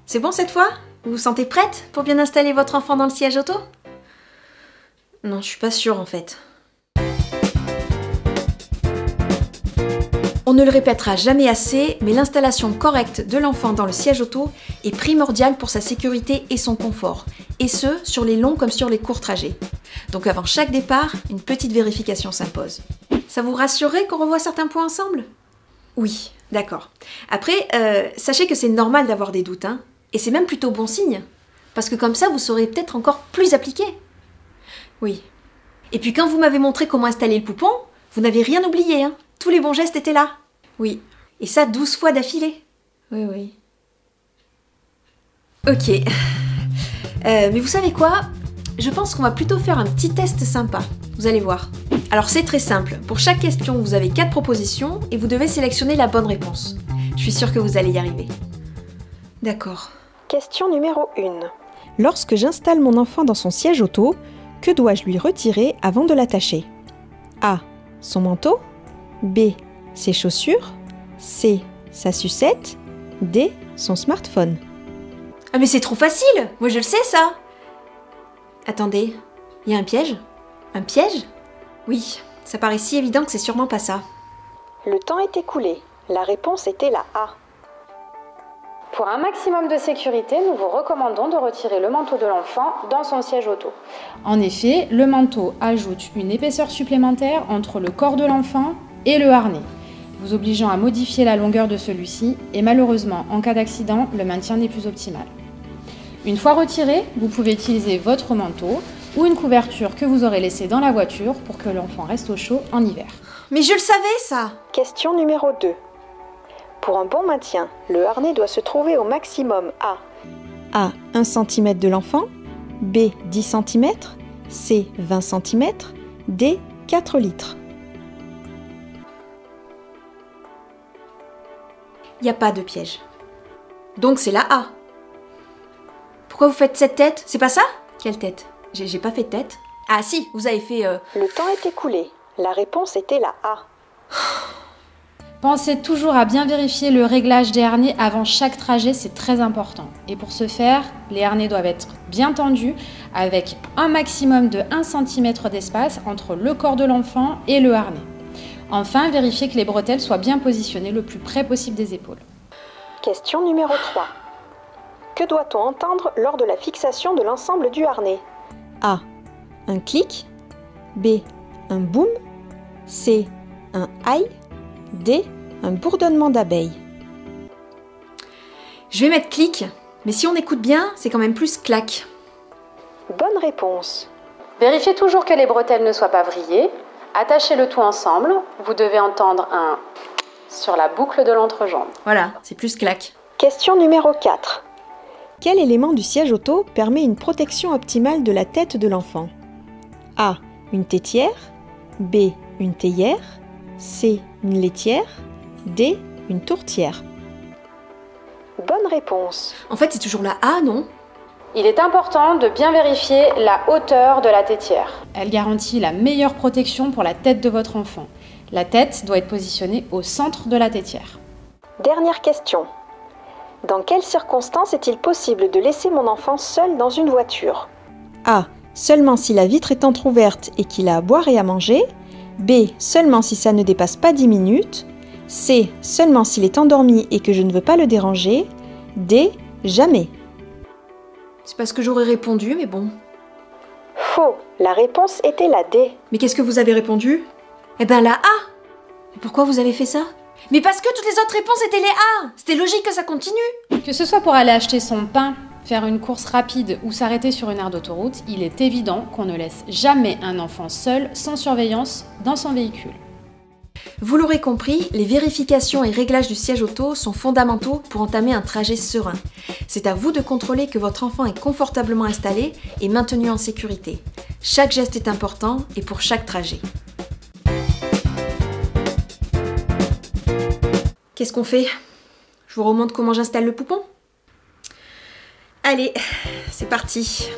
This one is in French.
C'est bon cette fois? Vous vous sentez prête pour bien installer votre enfant dans le siège auto? Non, je suis pas sûre en fait. On ne le répétera jamais assez, mais l'installation correcte de l'enfant dans le siège auto est primordiale pour sa sécurité et son confort, et ce, sur les longs comme sur les courts trajets. Donc avant chaque départ, une petite vérification s'impose. Ça vous rassurerait qu'on revoie certains points ensemble? Oui, d'accord. Après, sachez que c'est normal d'avoir des doutes, hein, et c'est même plutôt bon signe, parce que comme ça, vous saurez peut-être encore plus appliquer. Oui. Et puis quand vous m'avez montré comment installer le poupon, vous n'avez rien oublié, hein. Tous les bons gestes étaient là. Oui. Et ça 12 fois d'affilée. Oui, oui. Ok. Mais vous savez quoi? Je pense qu'on va plutôt faire un petit test sympa. Vous allez voir. Alors c'est très simple. Pour chaque question, vous avez 4 propositions et vous devez sélectionner la bonne réponse. Je suis sûre que vous allez y arriver. D'accord. Question numéro 1. Lorsque j'installe mon enfant dans son siège auto, que dois-je lui retirer avant de l'attacher? A. Son manteau. B. Ses chaussures. C. Sa sucette. D. Son smartphone. Ah mais c'est trop facile! Moi je le sais ça! Attendez, il y a un piège? Un piège? Oui, ça paraît si évident que c'est sûrement pas ça. Le temps est écoulé. La réponse était la A. Pour un maximum de sécurité, nous vous recommandons de retirer le manteau de l'enfant dans son siège auto. En effet, le manteau ajoute une épaisseur supplémentaire entre le corps de l'enfant et le harnais, vous obligeant à modifier la longueur de celui-ci et malheureusement, en cas d'accident, le maintien n'est plus optimal. Une fois retiré, vous pouvez utiliser votre manteau ou une couverture que vous aurez laissée dans la voiture pour que l'enfant reste au chaud en hiver. Mais je le savais ça! Question numéro 2. Pour un bon maintien, le harnais doit se trouver au maximum à A. 1 cm de l'enfant. B. 10 cm. C. 20 cm. D. 4 litres. Il n'y a pas de piège. Donc c'est la A. Pourquoi vous faites cette tête? C'est pas ça? Quelle tête? J'ai pas fait de tête. Ah si, vous avez fait... Le temps est écoulé. La réponse était la A. Pensez toujours à bien vérifier le réglage des harnais avant chaque trajet, c'est très important. Et pour ce faire, les harnais doivent être bien tendus avec un maximum de 1 cm d'espace entre le corps de l'enfant et le harnais. Enfin, vérifiez que les bretelles soient bien positionnées le plus près possible des épaules. Question numéro 3. Que doit-on entendre lors de la fixation de l'ensemble du harnais? A. Un clic. B. Un boum. C. Un aïe. D. Un bourdonnement d'abeilles. Je vais mettre clic, mais si on écoute bien, c'est quand même plus clac. Bonne réponse. Vérifiez toujours que les bretelles ne soient pas vrillées. Attachez le tout ensemble. Vous devez entendre un sur la boucle de l'entrejambe. Voilà, c'est plus clac. Question numéro 4. Quel élément du siège auto permet une protection optimale de la tête de l'enfant? A. Une tétière. B. Une théière. C. Une laitière. D. Une tourtière. Bonne réponse. En fait, c'est toujours la A, non? Il est important de bien vérifier la hauteur de la tétière. Elle garantit la meilleure protection pour la tête de votre enfant. La tête doit être positionnée au centre de la tétière. Dernière question. Dans quelles circonstances est-il possible de laisser mon enfant seul dans une voiture? A. Seulement si la vitre est entrouverte et qu'il a à boire et à manger. B. Seulement si ça ne dépasse pas 10 minutes. C. Seulement s'il est endormi et que je ne veux pas le déranger. D. Jamais. C'est pas ce que j'aurais répondu, mais bon. Faux. La réponse était la D. Mais qu'est-ce que vous avez répondu? Eh ben la A! Et pourquoi vous avez fait ça? Mais parce que toutes les autres réponses étaient les A! C'était logique que ça continue! Que ce soit pour aller acheter son pain, faire une course rapide ou s'arrêter sur une aire d'autoroute, il est évident qu'on ne laisse jamais un enfant seul, sans surveillance, dans son véhicule. Vous l'aurez compris, les vérifications et réglages du siège auto sont fondamentaux pour entamer un trajet serein. C'est à vous de contrôler que votre enfant est confortablement installé et maintenu en sécurité. Chaque geste est important et pour chaque trajet. Qu'est-ce qu'on fait? Je vous remontre comment j'installe le poupon? Allez, c'est parti!